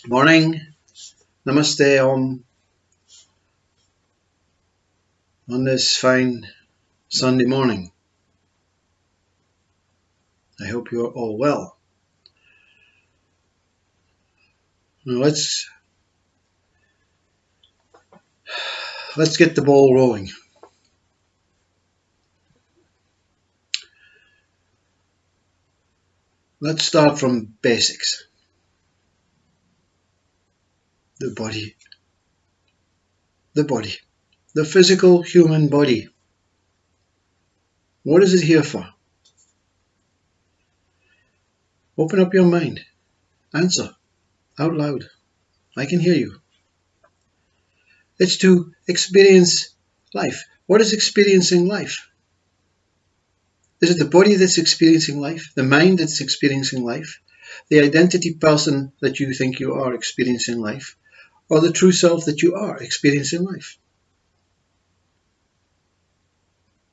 Morning, namaste om on this fine Sunday morning. I hope you're all well. Now let's get the ball rolling. Let's start from basics. The body, the physical human body. What is it here for? Open up your mind. Answer out loud. I can hear you. It's to experience life. What is experiencing life? Is it the body that's experiencing life? The mind that's experiencing life? The identity person that you think you are experiencing life? Or the true self that you are experiencing life?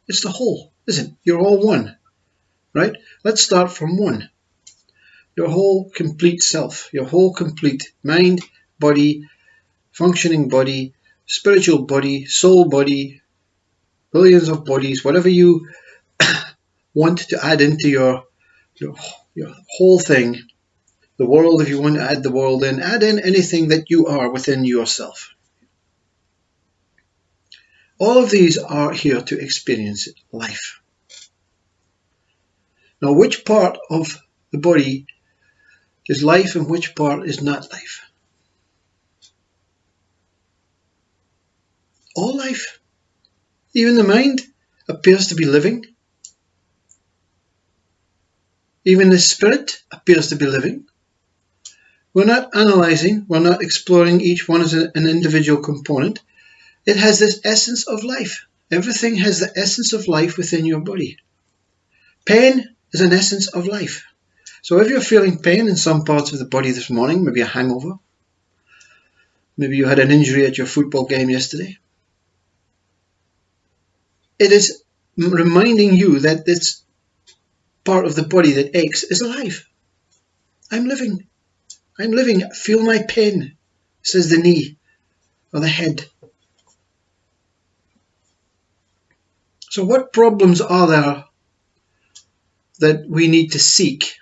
It's the whole, isn't it? You're all one, right? Let's start from one. Your whole complete self, your whole complete mind, body, functioning body, spiritual body, soul body, billions of bodies, whatever you want to add into your whole thing, the world, if you want to add the world in, add in anything that you are within yourself. All of these are here to experience life. Now, which part of the body is life and which part is not life? All life. Even the mind appears to be living. Even the spirit appears to be living. We're not analyzing, we're not exploring each one as an individual component. It has this essence of life. Everything has the essence of life within your body. Pain is an essence of life. So if you're feeling pain in some parts of the body this morning, maybe a hangover, maybe you had an injury at your football game yesterday, it is reminding you that this part of the body that aches is alive. I'm living. I'm living. Feel my pain, says the knee or the head. So what problems are there that we need to seek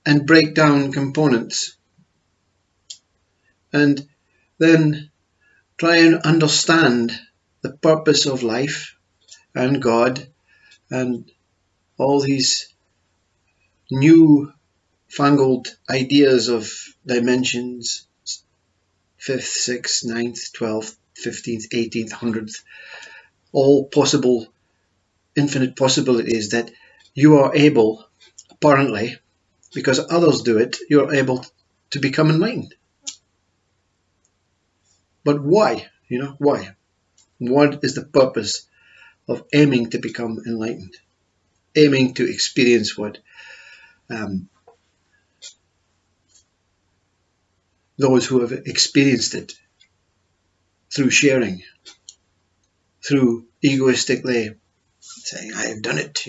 and break down components and then try and understand the purpose of life and God and all these new fangled ideas of dimensions, 5th, 6th, 9th, 12th, 15th, 18th, 100th, all possible, infinite possibilities that you are able, apparently, because others do it, you're able to become enlightened. But why? Why? What is the purpose of aiming to become enlightened? Aiming to experience what those who have experienced it through sharing, through egoistically saying, I have done it,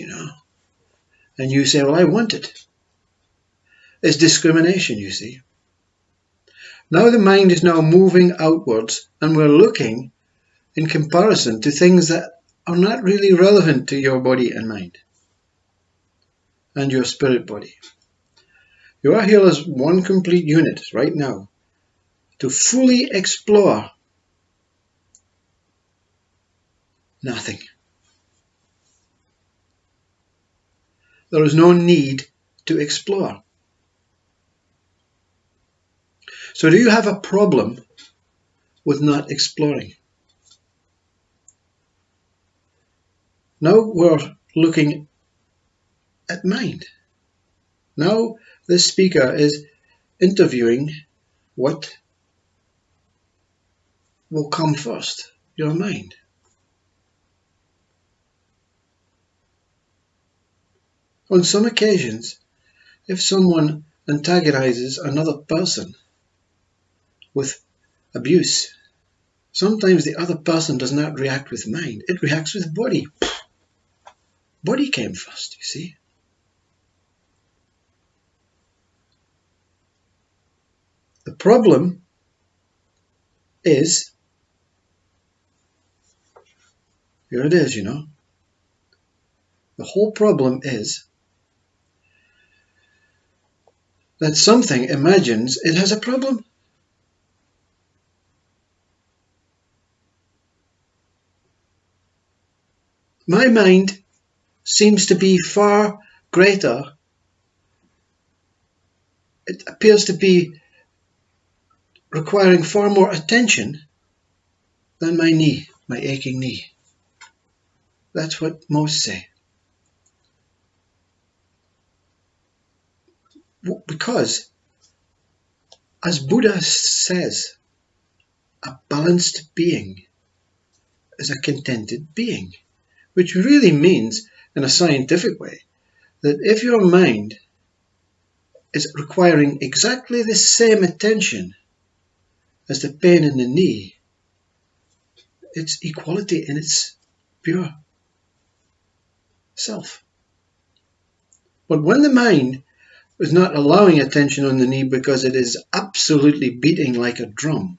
and you say, well, I want it. It's discrimination, you see. Now the mind is now moving outwards and we're looking in comparison to things that are not really relevant to your body and mind and your spirit body. You are here as one complete unit right now to fully explore nothing. There is no need to explore. So do you have a problem with not exploring? Now we're looking at mind. Now this speaker is interviewing what will come first, your mind. On some occasions, if someone antagonizes another person with abuse, sometimes the other person does not react with mind, it reacts with body. Body came first, you see. The problem is, here it is, the whole problem is that something imagines it has a problem. My mind seems to be far greater. It appears to be requiring far more attention than my knee, my aching knee. That's what most say. Because, as Buddha says, a balanced being is a contented being, which really means, in a scientific way, that if your mind is requiring exactly the same attention as the pain in the knee, it's equality in its pure self. But when the mind is not allowing attention on the knee because it is absolutely beating like a drum,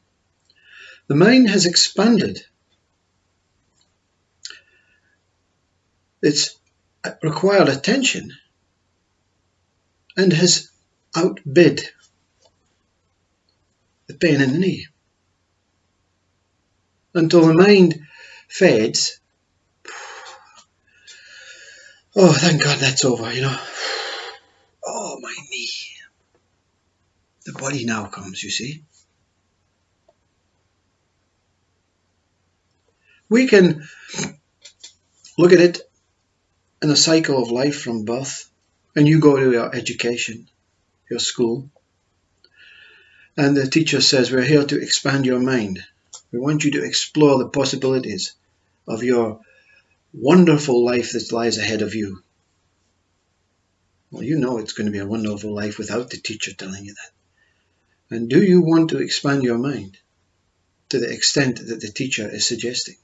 the mind has expanded its required attention and has outbid the pain in the knee until the mind fades. Oh, thank God that's over, Oh, my knee. The body now comes, you see. We can look at it in a cycle of life from birth, and you go to your education, your school, and the teacher says, we're here to expand your mind. We want you to explore the possibilities of your wonderful life that lies ahead of you. Well, it's going to be a wonderful life without the teacher telling you that. And do you want to expand your mind to the extent that the teacher is suggesting?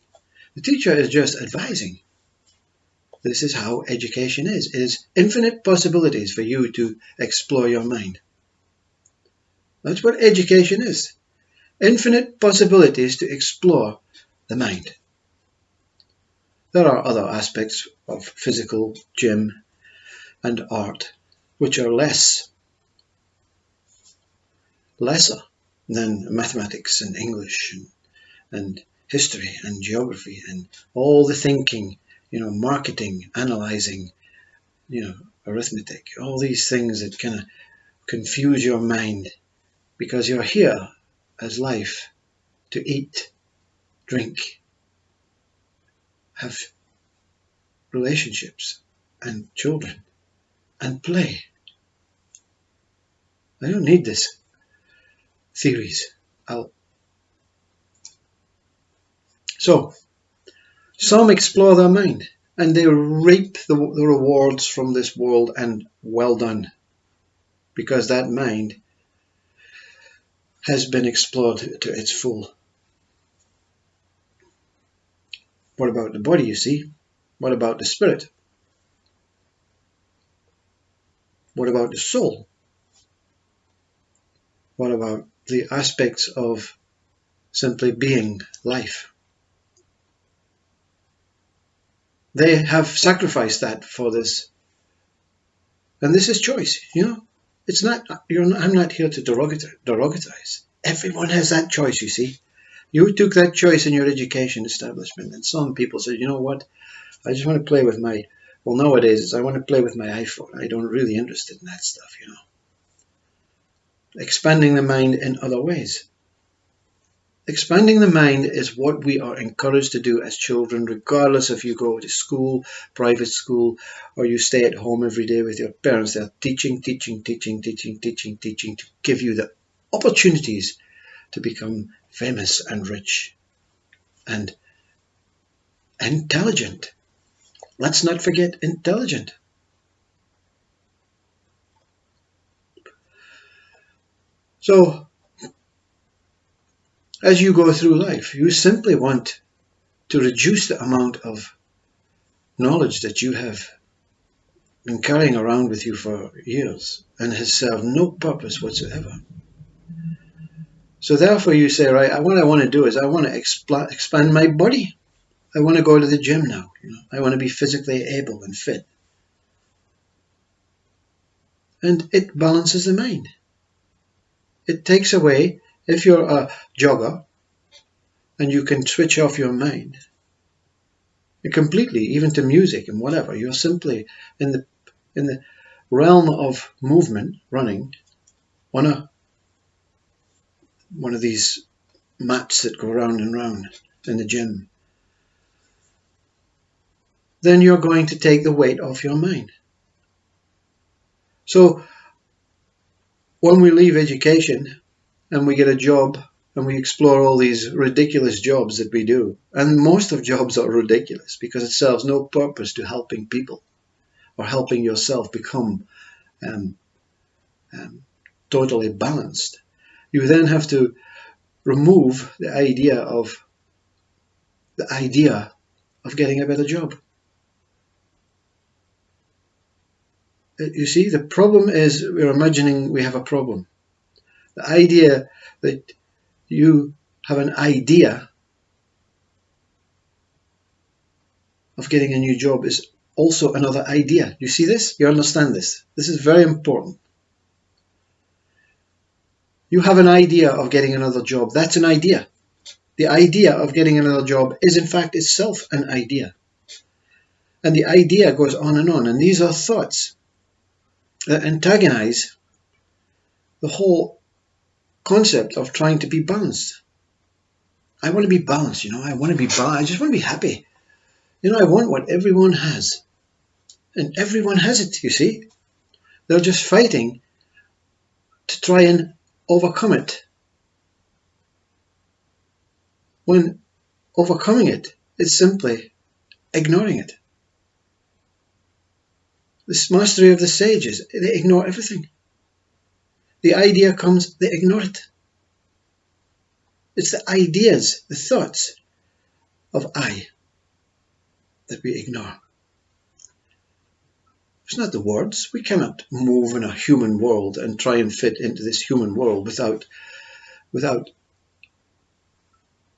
The teacher is just advising. This is how education is. It is infinite possibilities for you to explore your mind. That's what education is. Infinite possibilities to explore the mind. There are other aspects of physical, gym, and art which are lesser than mathematics and English and history and geography and all the thinking, marketing, analyzing, arithmetic, all these things that kind of confuse your mind, because you're here as life to eat, drink, have relationships and children and play. I don't need this theories. So, some explore their mind and they reap the rewards from this world, and well done, because that mind has been explored to its full. What about the body, you see? What about the spirit? What about the soul? What about the aspects of simply being life? They have sacrificed that for this. And this is choice, It's not, I'm not here to derogatize. Everyone has that choice, you see. You took that choice in your education establishment, and some people said, you know what, I just want to play with well, nowadays, I want to play with my iPhone. I don't really interested in that stuff, Expanding the mind in other ways. Expanding the mind is what we are encouraged to do as children, regardless if you go to school, private school, or you stay at home every day with your parents. They're teaching to give you the opportunities to become famous and rich and intelligent. Let's not forget intelligent. So, as you go through life, you simply want to reduce the amount of knowledge that you have been carrying around with you for years and has served no purpose whatsoever. So therefore you say, right, what I want to do is I want to expand my body. I want to go to the gym now. I want to be physically able and fit. And it balances the mind. It takes away, if you're a jogger and you can switch off your mind completely, even to music and whatever, you're simply in the realm of movement, running on one of these mats that go round and round in the gym, then you're going to take the weight off your mind. So when we leave education and we get a job and we explore all these ridiculous jobs that we do, and most of jobs are ridiculous because it serves no purpose to helping people or helping yourself become totally balanced. You then have to remove the idea of getting a better job. You see, the problem is we're imagining we have a problem. The idea that you have an idea of getting a new job is also another idea. You see this? You understand this? This is very important. You have an idea of getting another job. That's an idea. The idea of getting another job is in fact itself an idea. And the idea goes on, and these are thoughts that antagonize the whole concept of trying to be balanced. I want to be balanced, I want to be balanced. I just want to be happy. I want what everyone has. And everyone has it, you see. They're just fighting to try and overcome it. When overcoming it is simply ignoring it. This mastery of the sages, they ignore everything. The idea comes, they ignore it. It's the ideas, the thoughts of I that we ignore. It's not the words. We cannot move in a human world and try and fit into this human world without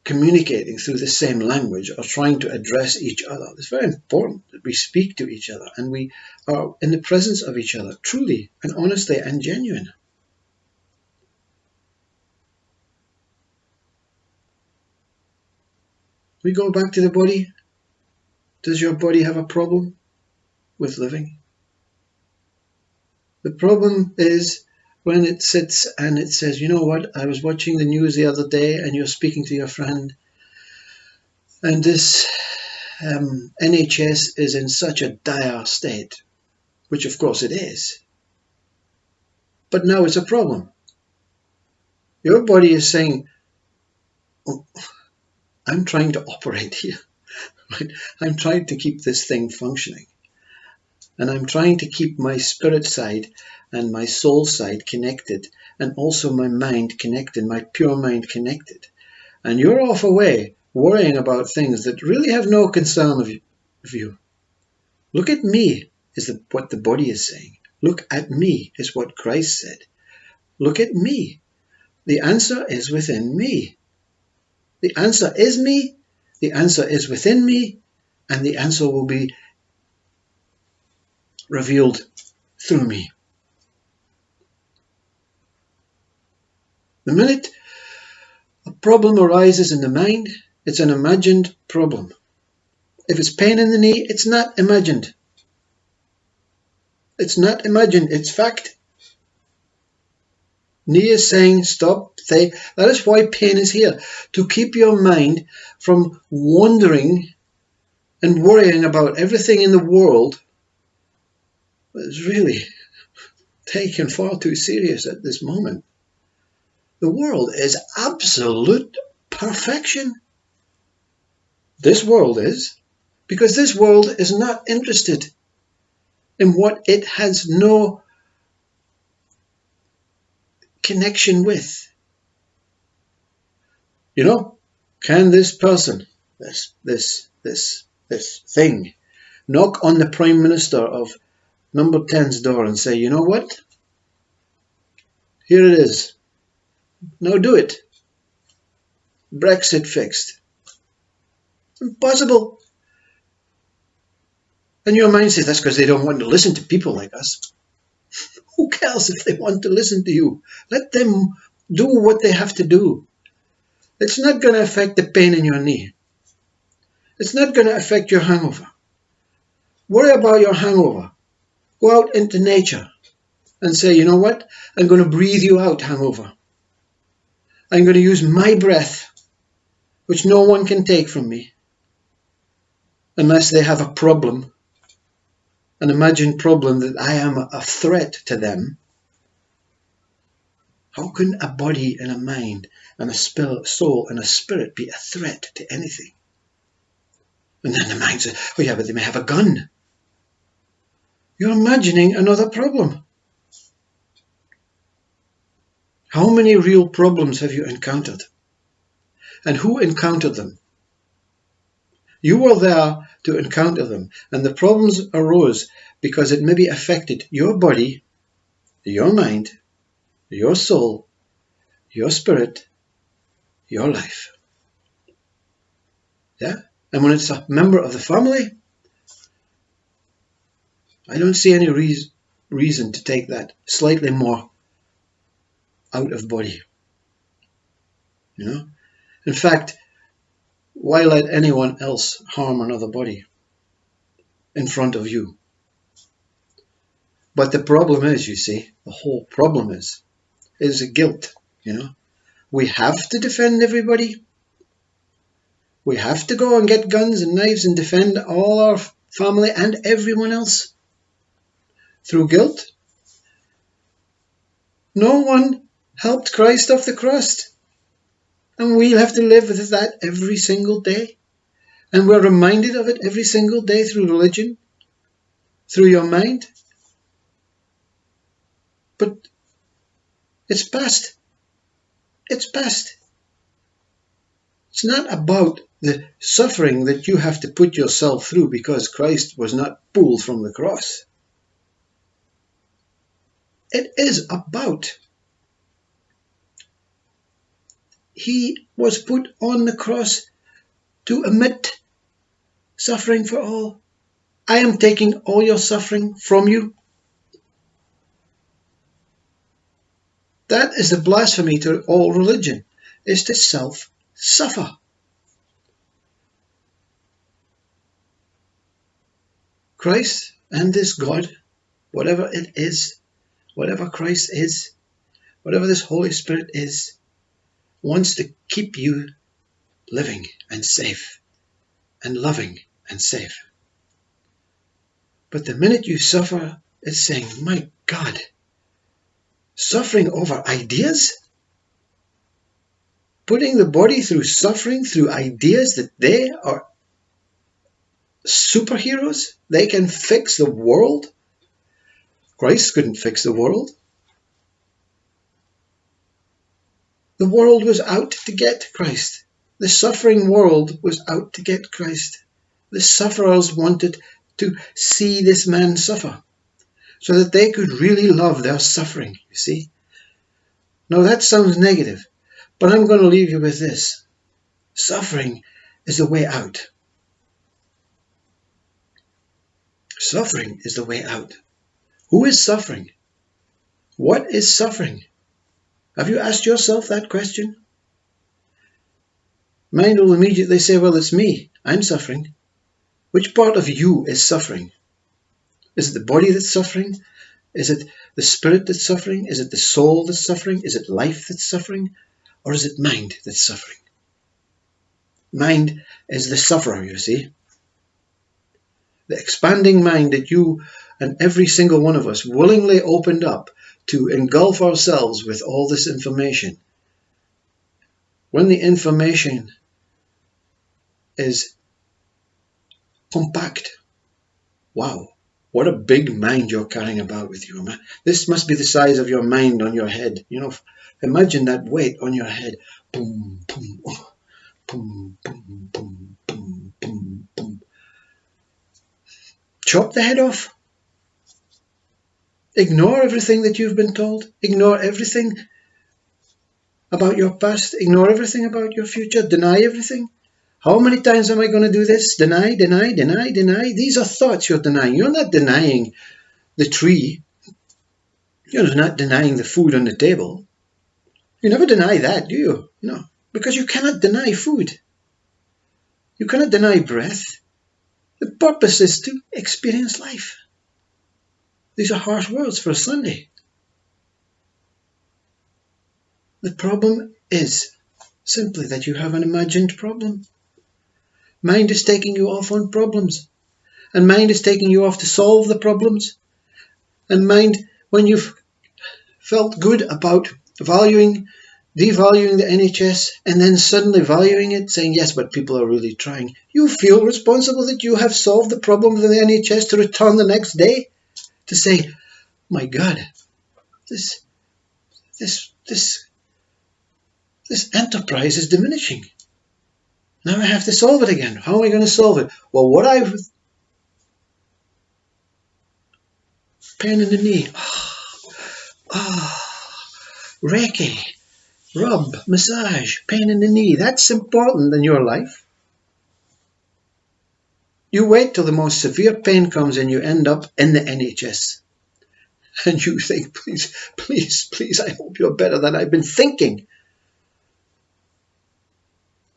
communicating through the same language or trying to address each other. It's very important that we speak to each other and we are in the presence of each other, truly and honestly and genuine. We go back to the body. Does your body have a problem with living? The problem is when it sits and it says, you know what, I was watching the news the other day and you're speaking to your friend and this NHS is in such a dire state, which of course it is. But now it's a problem. Your body is saying, oh, I'm trying to operate here. Right? I'm trying to keep this thing functioning. And I'm trying to keep my spirit side and my soul side connected, and also my mind connected, my pure mind connected. And you're off away worrying about things that really have no concern of you. Look at me is what the body is saying. Look at me is what Christ said. Look at me. The answer is within me. The answer is me. The answer is within me. And the answer will be revealed through me. The minute a problem arises in the mind, it's an imagined problem. If it's pain in the knee, it's not imagined. It's not imagined, it's fact. Knee is saying stop. That is why pain is here, to keep your mind from wandering and worrying about everything in the world that is really taken far too serious at this moment. The world is absolute perfection. This world is, because this world is not interested in what it has no connection with. Can this person, this thing, knock on the Prime Minister of Number 10's door and say, you know what? Here it is. Now do it. Brexit fixed. Impossible. And your mind says that's because they don't want to listen to people like us. Who cares if they want to listen to you? Let them do what they have to do. It's not going to affect the pain in your knee. It's not going to affect your hangover. Worry about your hangover. Go out into nature and say, you know what? I'm going to breathe you out, hangover. I'm going to use my breath, which no one can take from me, unless they have a problem, an imagined problem that I am a threat to them. How can a body and a mind and a soul and a spirit be a threat to anything? And then the mind says, oh yeah, but they may have a gun. You're imagining another problem. How many real problems have you encountered? And who encountered them? You were there to encounter them, and the problems arose because it maybe affected your body, your mind, your soul, your spirit, your life. Yeah? And when it's a member of the family, I don't see any reason to take that slightly more out of body. You know? In fact, why let anyone else harm another body in front of you? But the problem is, you see, the whole problem is guilt, you know. We have to defend everybody. We have to go and get guns and knives and defend all our family and everyone else through guilt. No one helped Christ off the cross. And we'll have to live with that every single day. And we're reminded of it every single day through religion, through your mind. But it's past. It's past. It's not about the suffering that you have to put yourself through because Christ was not pulled from the cross. It is about He was put on the cross to admit suffering for all. I am taking all your suffering from you. That is the blasphemy to all religion, is to self-suffer. Christ and this God, whatever it is, whatever Christ is, whatever this Holy Spirit is, wants to keep you living and safe and loving and safe. But the minute you suffer, it's saying, my God, suffering over ideas? Putting the body through suffering, through ideas that they are superheroes? They can fix the world? Christ couldn't fix the world. The world was out to get Christ. The suffering world was out to get Christ. The sufferers wanted to see this man suffer so that they could really love their suffering, you see. Now that sounds negative, but I'm going to leave you with this. Suffering is the way out. Suffering is the way out. Who is suffering? What is suffering? Have you asked yourself that question? Mind will immediately say, well, it's me. I'm suffering. Which part of you is suffering? Is it the body that's suffering? Is it the spirit that's suffering? Is it the soul that's suffering? Is it life that's suffering? Or is it mind that's suffering? Mind is the sufferer, you see. The expanding mind that you and every single one of us willingly opened up to engulf ourselves with all this information. When the information is compact, wow, what a big mind you're carrying about with you, man. This must be the size of your mind on your head. You know, imagine that weight on your head. Boom, boom, boom, boom, boom, boom, boom, boom. Chop the head off. Ignore everything that you've been told. Ignore everything about your past, ignore everything about your future, deny everything. How many times am I going to do this? Deny, deny, deny, deny. These are thoughts you're denying. You're not denying the tree. You're not denying the food on the table. You never deny that, do you? No, because you cannot deny food. You cannot deny breath. The purpose is to experience life. These are harsh words for a Sunday. The problem is simply that you have an imagined problem. Mind is taking you off on problems. And mind is taking you off to solve the problems. And mind, when you've felt good about devaluing the NHS and then suddenly valuing it, saying, yes, but people are really trying, you feel responsible that you have solved the problem of the NHS to return the next day to say, my God, this enterprise is diminishing. Now I have to solve it again. How am I going to solve it? Well, pain in the knee. Reiki, rub, massage, pain in the knee. That's important in your life. You wait till the most severe pain comes and you end up in the NHS. And you think, please, please, please, I hope you're better than I've been thinking.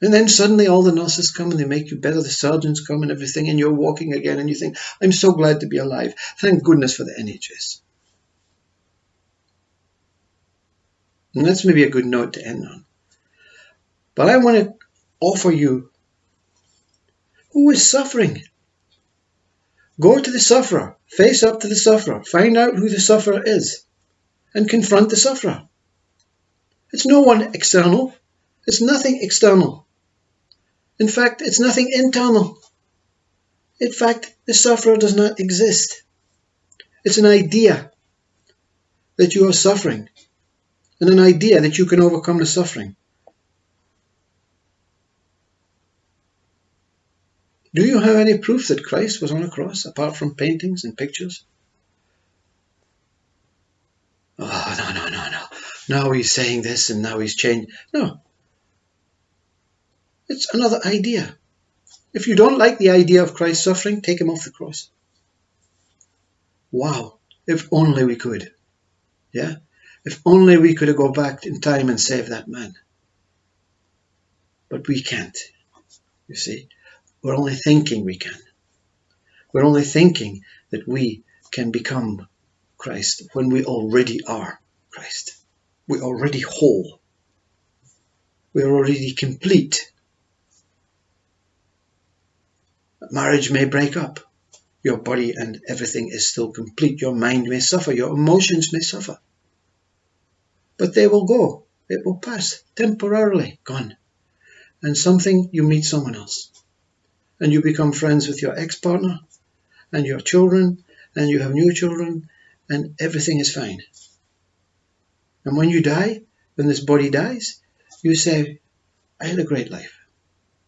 And then suddenly all the nurses come and they make you better, the surgeons come and everything, and you're walking again and you think, I'm so glad to be alive. Thank goodness for the NHS. And that's maybe a good note to end on. But I want to offer you, who is suffering? Go to the sufferer, face up to the sufferer, find out who the sufferer is, and confront the sufferer. It's no one external. It's nothing external. In fact, it's nothing internal. In fact, the sufferer does not exist. It's an idea that you are suffering, and an idea that you can overcome the suffering. Do you have any proof that Christ was on a cross, apart from paintings and pictures? Oh, no. Now he's saying this and now he's changed. No. It's another idea. If you don't like the idea of Christ suffering, take him off the cross. Wow, if only we could. Yeah? If only we could go back in time and save that man. But we can't. You see? We're only thinking we can. We're only thinking that we can become Christ when we already are Christ. We're already whole. We're already complete. Marriage may break up. Your body and everything is still complete. Your mind may suffer. Your emotions may suffer. But they will go. It will pass. Temporarily gone. And you meet someone else. And you become friends with your ex-partner and your children, and you have new children, and everything is fine. And when you die, when this body dies, you say, I had a great life.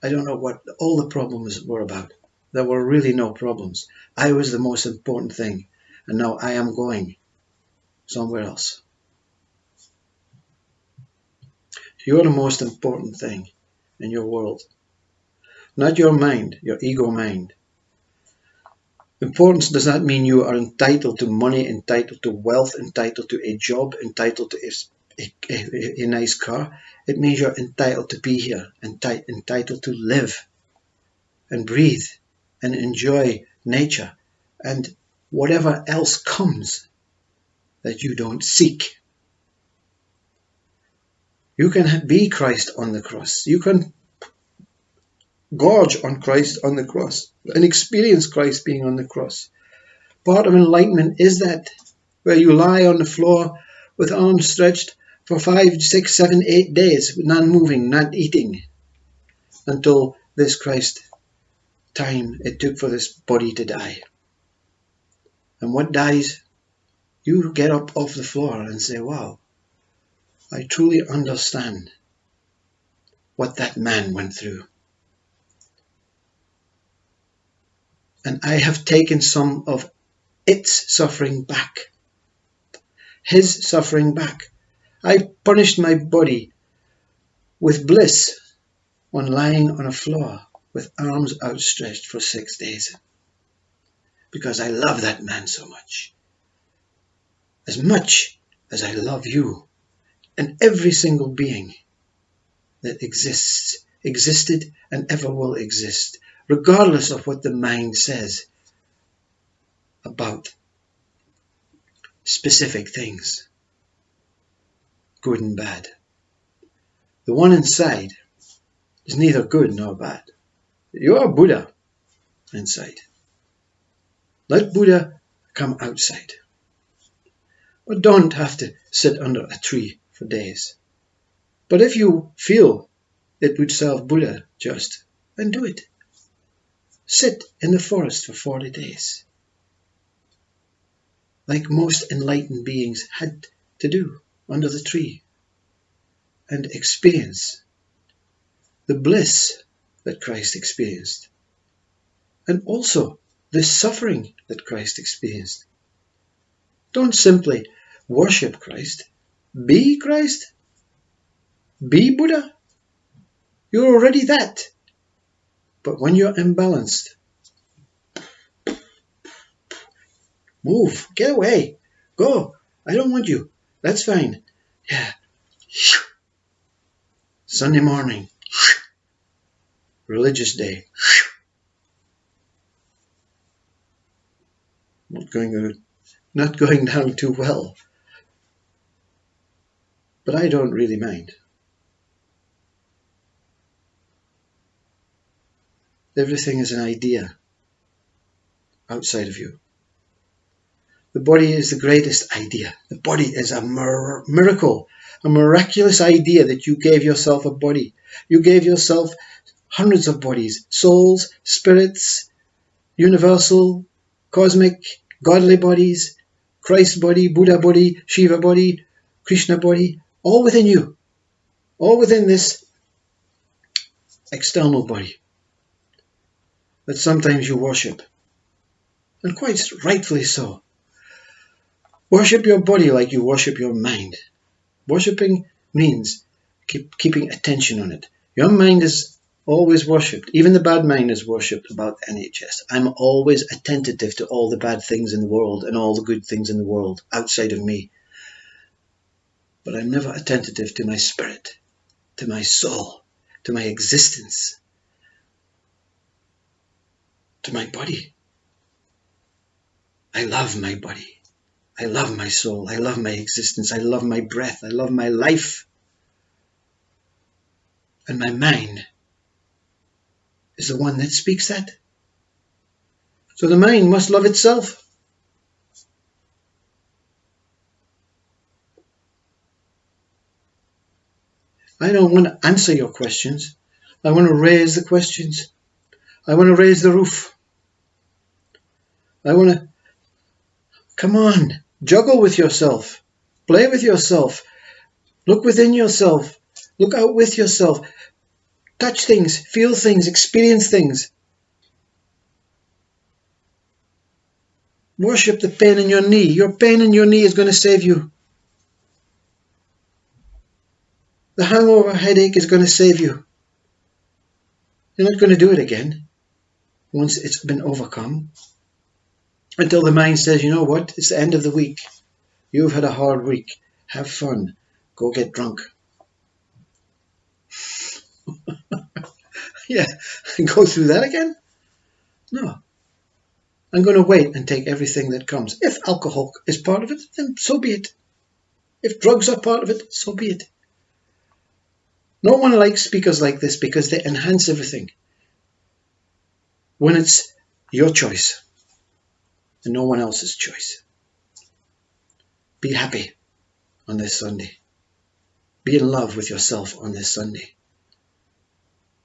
I don't know what all the problems were about. There were really no problems. I was the most important thing, and now I am going somewhere else. You're the most important thing in your world. Not your mind, your ego mind. Importance does not mean you are entitled to money, entitled to wealth, entitled to a job, entitled to a nice car. It means you're entitled to be here, entitled to live and breathe and enjoy nature and whatever else comes that you don't seek. You can be Christ on the cross. You can gorge on Christ on the cross and experience Christ being on the cross. Part of enlightenment is that, where you lie on the floor with arms stretched for 5, 6, 7, 8 days, not moving, not eating, until this Christ time it took for this body to die. And what dies? You get up off the floor and say, wow, I truly understand what that man went through. And I have taken some of its suffering back. His suffering back. I punished my body with bliss on lying on a floor with arms outstretched for 6 days. Because I love that man so much as I love you and every single being that existed and ever will exist, regardless of what the mind says about specific things, good and bad. The one inside is neither good nor bad. You are Buddha inside. Let Buddha come outside. But don't have to sit under a tree for days. But if you feel it would serve Buddha just, then do it. Sit in the forest for 40 days. Like most enlightened beings had to do under the tree. And experience the bliss that Christ experienced. And also the suffering that Christ experienced. Don't simply worship Christ. Be Christ. Be Buddha. You're already that. But when you're imbalanced, move, get away, go. I don't want you. That's fine. Yeah. Sunday morning, religious day. Not going down too well. But I don't really mind. Everything is an idea outside of you. The body is the greatest idea. The body is a miracle, a miraculous idea that you gave yourself a body. You gave yourself hundreds of bodies, souls, spirits, universal, cosmic, godly bodies, Christ body, Buddha body, Shiva body, Krishna body, all within you, all within this external body that sometimes you worship, and quite rightfully so. Worship your body like you worship your mind. Worshipping means keeping attention on it. Your mind is always worshipped. Even the bad mind is worshipped about NHS. I'm always attentive to all the bad things in the world and all the good things in the world outside of me. But I'm never attentive to my spirit, to my soul, to my existence, to my body. I love my body. I love my soul. I love my existence. I love my breath. I love my life. And my mind is the one that speaks that. So the mind must love itself. I don't want to answer your questions. I want to raise the questions. I want to raise the roof. I want to, come on, juggle with yourself. Play with yourself. Look within yourself. Look out with yourself. Touch things, feel things, experience things. Worship the pain in your knee. Your pain in your knee is going to save you. The hangover headache is going to save you. You're not going to do it again once it's been overcome. Until the mind says, you know what, it's the end of the week. You've had a hard week. Have fun. Go get drunk. Yeah, go through that again? No. I'm going to wait and take everything that comes. If alcohol is part of it, then so be it. If drugs are part of it, so be it. No one likes speakers like this because they enhance everything. When it's your choice and no one else's choice. Be happy on this Sunday. Be in love with yourself on this Sunday.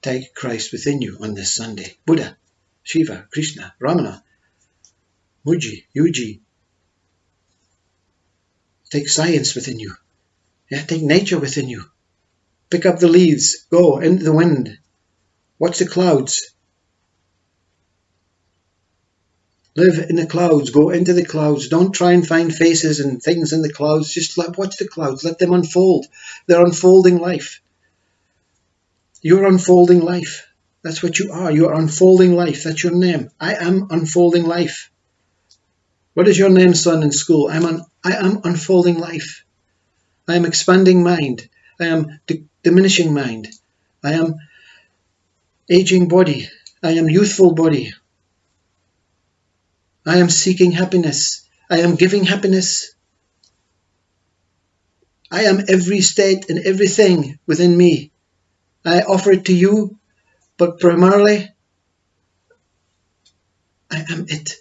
Take Christ within you on this Sunday. Buddha, Shiva, Krishna, Ramana, Muji, Yuji. Take science within you. Yeah, take nature within you. Pick up the leaves. Go into the wind. Watch the clouds. Live in the clouds. Go into the clouds. Don't try and find faces and things in the clouds. Just watch the clouds. Let them unfold. They're unfolding life. You're unfolding life. That's what you are. You are unfolding life. That's your name. I am unfolding life. What is your name, son, in school? I am unfolding life. I am expanding mind. I am diminishing mind. I am aging body. I am youthful body. I am seeking happiness. I am giving happiness. I am every state and everything within me. I offer it to you, but primarily, I am it.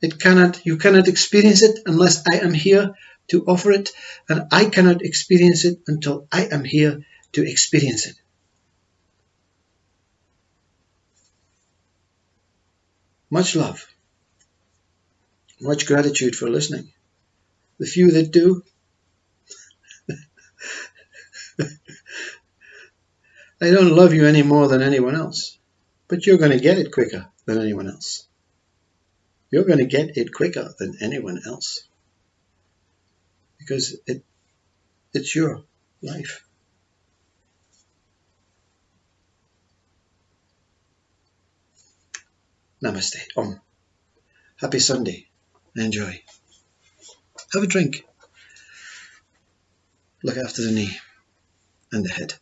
You cannot experience it unless I am here to offer it, and I cannot experience it until I am here to experience it. Much love. Much gratitude for listening. The few that do, I don't love you any more than anyone else, but you're going to get it quicker than anyone else. You're going to get it quicker than anyone else, because it's your life. Namaste. Om. Happy Sunday. Enjoy. Have a drink. Look after the knee and the head.